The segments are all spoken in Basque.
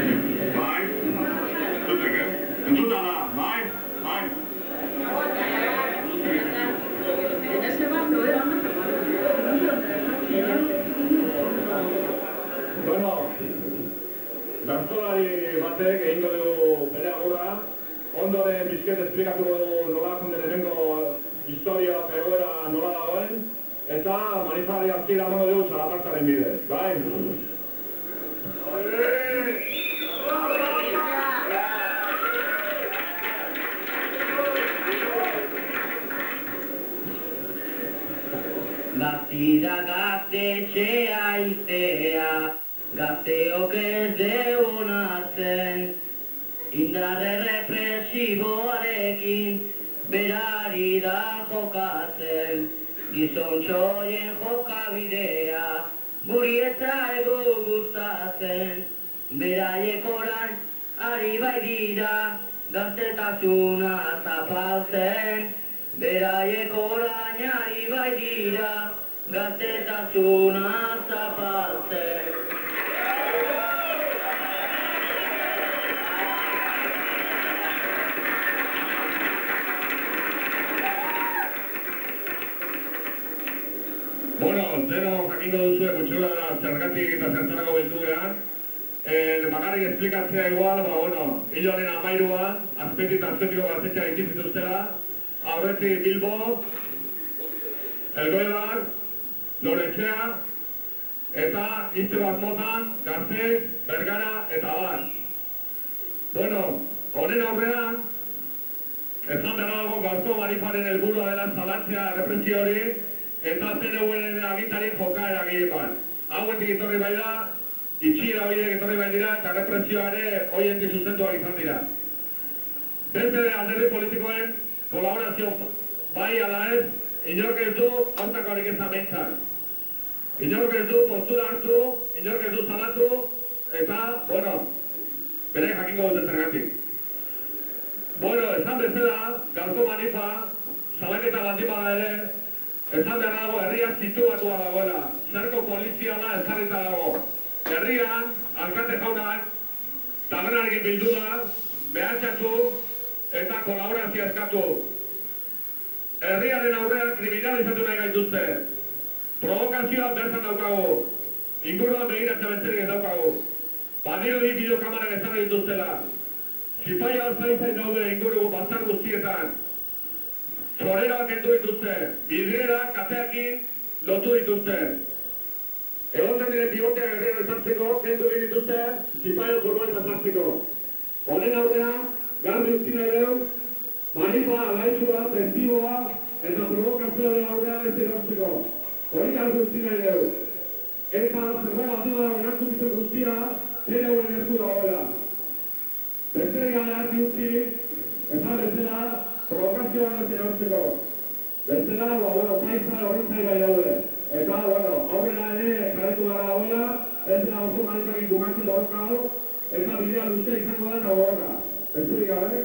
Bai? Entzuten, Entzuta da, bai? Bai? Bueno, dantzolari batek egingo dugu bere agurra, ondoren bizket esplikatuko dugu nola jonden hemengo historia eta egoera nola dagoen, eta manifari hasiera emango dugu txalapartaren bidez, bai? Gaztida gaztetxea iztea, gazteok ez deun hartzen, indarre represiboarekin berari da jokatzen, gizontxoien jokabidea guri ez zaigu gustatzen, beraiek orain ari bai dira gaztetasuna zapaltzen, beraiek orain ari bai dira gaztetasuna zapaltzen. Bueno, zeno jakingo duzue gutxola zergatik eta zertarako bildu gehan. Bakarrik esplikatzea igual, hiloaren 13an, azpetik eta azpetiko gaztetxea ikizituztela, aurretik Bilbo, Elgoibar, Loretxea, eta Izte Basmotan, Gaztez, Bergara eta Abar. Bueno, honen aurrean, esan behar dago gaurko manifaren helburua dela salatzea represio hori, eta PNV-en agintari jokaera gehien bat. Hauetik etorri bai da, itxiera horiek etorri bai dira, eta represioa ere hoientik zuzentuak izan dira. Beste alderdi politikoen kolaborazio bai ala ez, inork ez du aurkakoarik ez amentzak. Inork ez du postura hartu, inork ez du salatu, eta, bere jakingo dute zergatik. Esan bezala, gaurko manifa, salaketa baldin bada ere, esan behar dago, herria situatua dagoela, zerko poliziala ezarrita dago. Herrian, alkate jaunak, tabernarekin bildu da, behatxatu eta kolaborazioa eskatu. Herriaren aurrean kriminalizatu nahi gaituzte. Provokazioa bertan daukagu. Inguruan begiratzea besterik ez daukagu. Badirudi bideokamarak ezarri dituztela. Zipaia zain daude inguru bazar guztietan. Txoreroak kendu dituzte, bidrierak kateakin lotu dituzte. Egoten diren biboteak herrian ezartzeko, kendu dituzte, zipaio buruen ezartzeko. Honen aurrean, garbi utzi nahi dugu, manifa, alaitxua, festiboa, eta provokazioaren aurrean ez erortzeko. Hori garbi utzi nahi dugu. Eta zerbait batu da erantzukizun guztia, PNV-en esku dagoela. Besterik gabe argi utzi, esan bezala, provokazioan ez erortzeko. Bestela, zaitza hori zaigai daude. Eta, aurrera ere, jarretu gara dagoela, ez da oso manifekin bukatzen dagoka hau, eta bidea luzea izango da eta gogorra. Besterik gabe?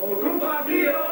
Ocupa, tío!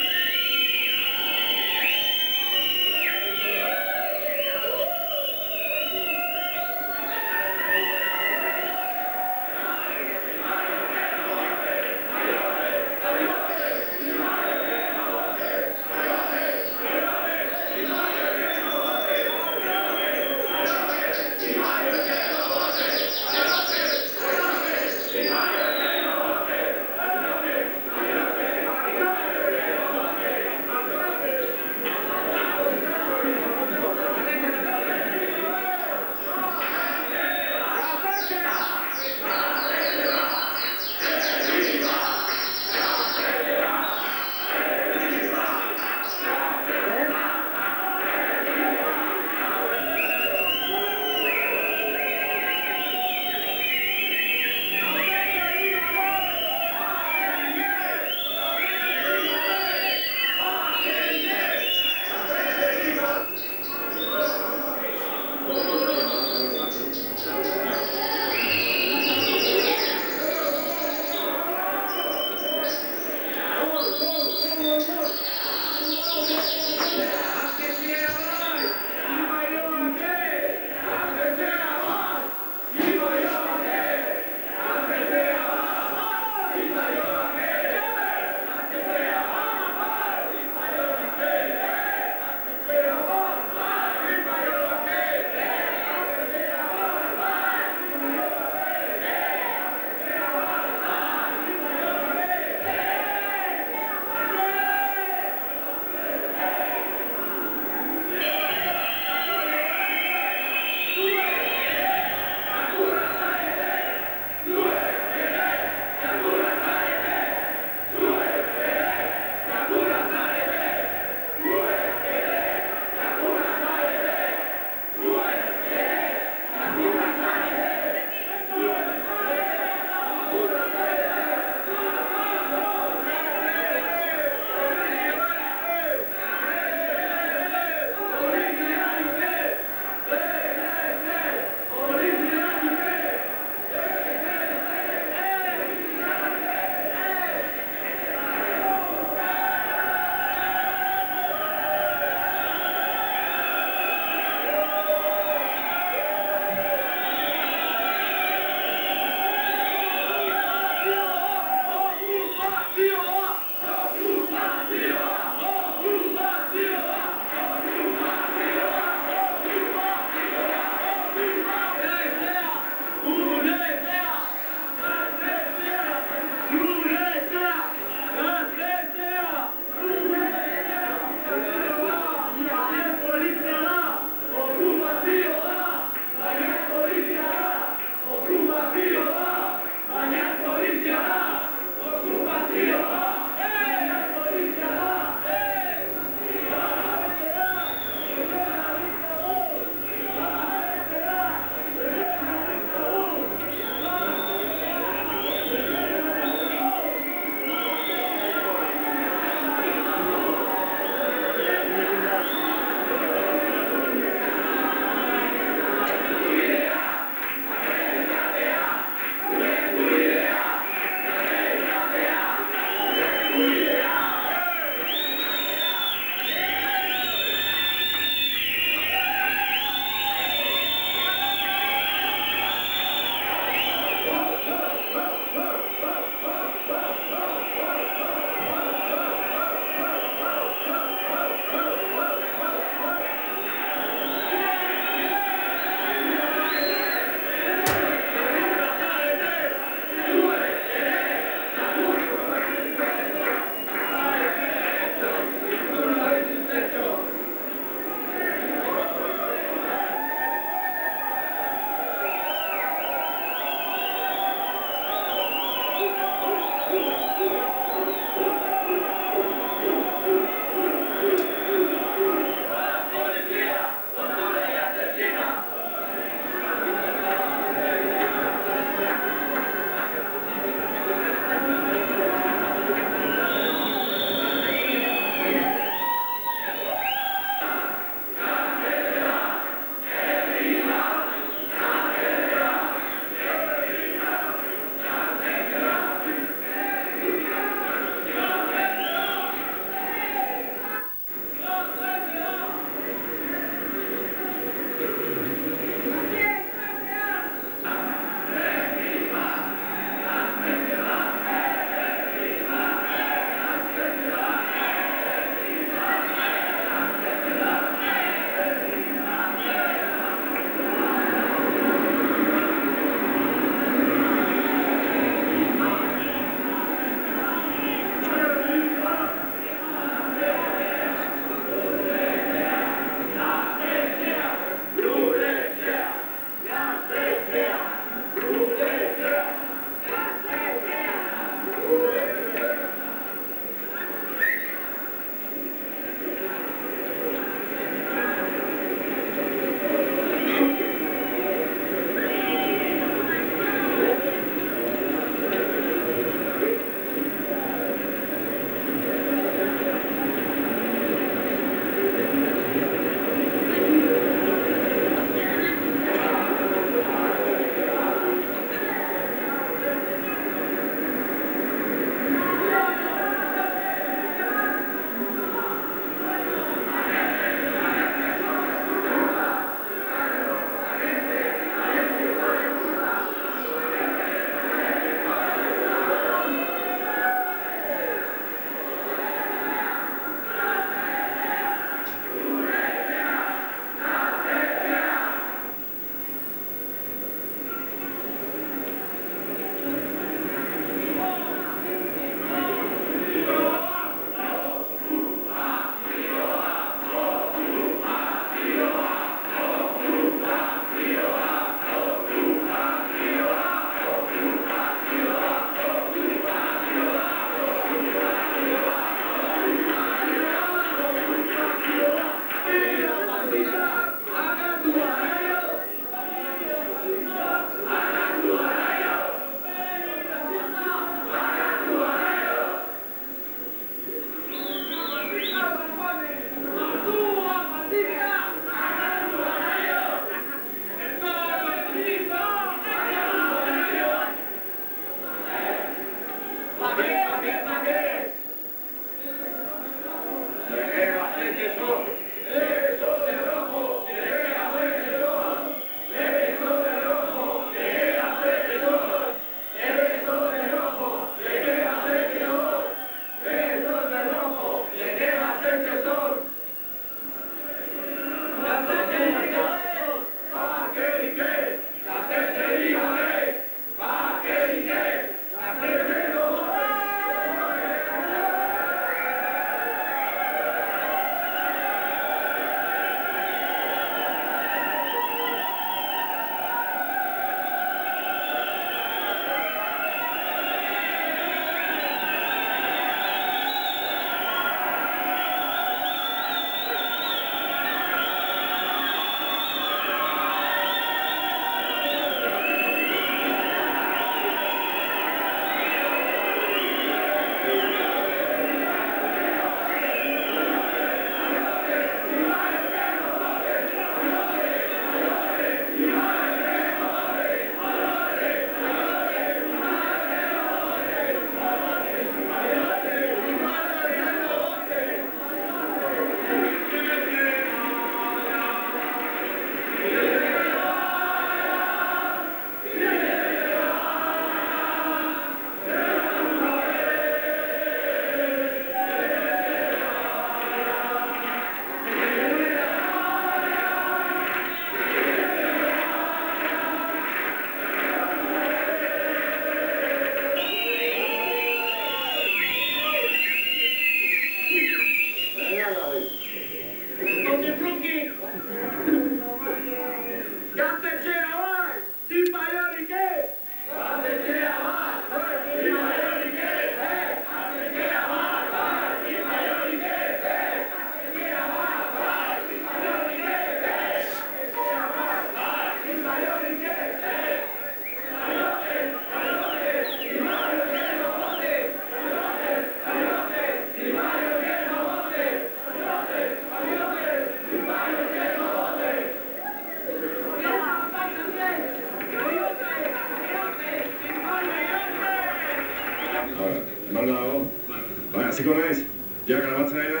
Hasiko naiz? Ja, grabatzen nahi da?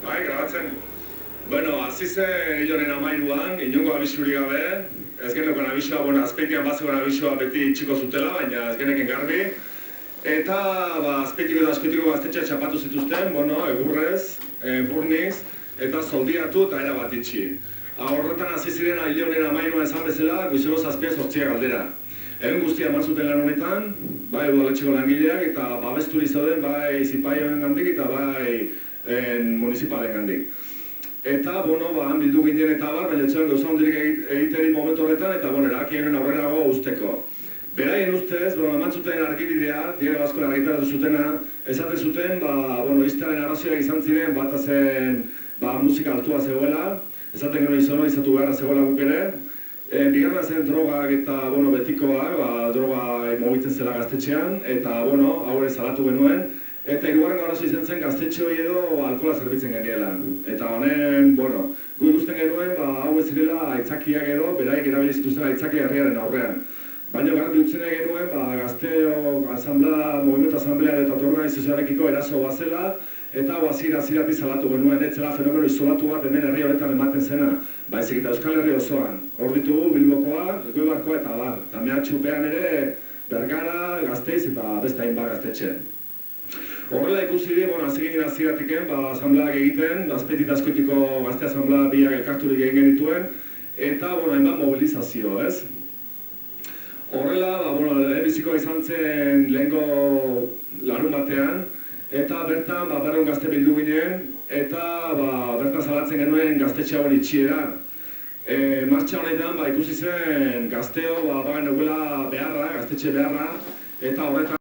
Bai, grabatzen. Bueno, hasi zen hilonen 13an, inongo abisurik gabe. Ez geneukan abisua, bueno, azpeitian bazegoen abisua beti itxiko zutela, baina ez geneken garbi. Eta, azpeitiko eta azpeitiko gaztetxea txapatu zituzten, bueno, egurrez, burniz, eta zoldiatu eta erabat itxi. Horretan hasi ziren hilonen 13an esan bezala, goizeko 7:08 galdera. Egun guztia eman zuten lan honetan, bai udaletxeko langileak eta babesturi zauden bai zipaioen gandik eta bai municipalen gandik. Eta, bueno, han bildu ginen eta baina etxean gauza hondirik egiteri momentu horretan eta, erakien aurrerago usteko. Beraien ustez, eman zuten argibidea, Diario Baskoan argitaratu zutena, esaten zuten, iztearen arrazioak izan ziren, bata zen musika altua zegoela, esaten genuen izatu beharra zegoela guk ere. Bigarra zen drogak eta, betikoak, droga mugitzen zela gaztetxean, eta, hau ere salatu genuen. Eta hirugarren arazo izan zen gaztetxe hori edo alkohola zerbitzen geniela. Eta honen, gu ikusten genuen, hau ez zirela aitzakiak edo, beraik erabili zituzten aitzakia herriaren aurrean. Baina garbi utzen genuen, gazteo, movimentu asamblea eta organizazioarekiko eraso bazela, eta hau hasieratik salatu genuen, ez zela fenomeno isolatu bat hemen herri honetan ematen zena, baizik eta Euskal Herri osoan. Hor ditugu Bilbokoa, Goibarkoa eta abar. Eta mehatxupean ere Bergara, Gasteiz eta beste hainbat gaztetxe. Horrela ikusi di, hasi ginen hasieratik asambleak egiten, Azpeitik eta Azkoitiko gazte asamblea biak elkarturik egin genituen, eta hainbat mobilizazio, ez? Horrela, lehenbizikoa izan zen lehengo larun batean, eta bertan berrehun gazte bildu ginen, eta bertan salatzen genuen gaztetxe hauen itxiera. Martxa honetan ikusi zen gazteo bagan eguela beharra, gaztetxe beharra, eta horretan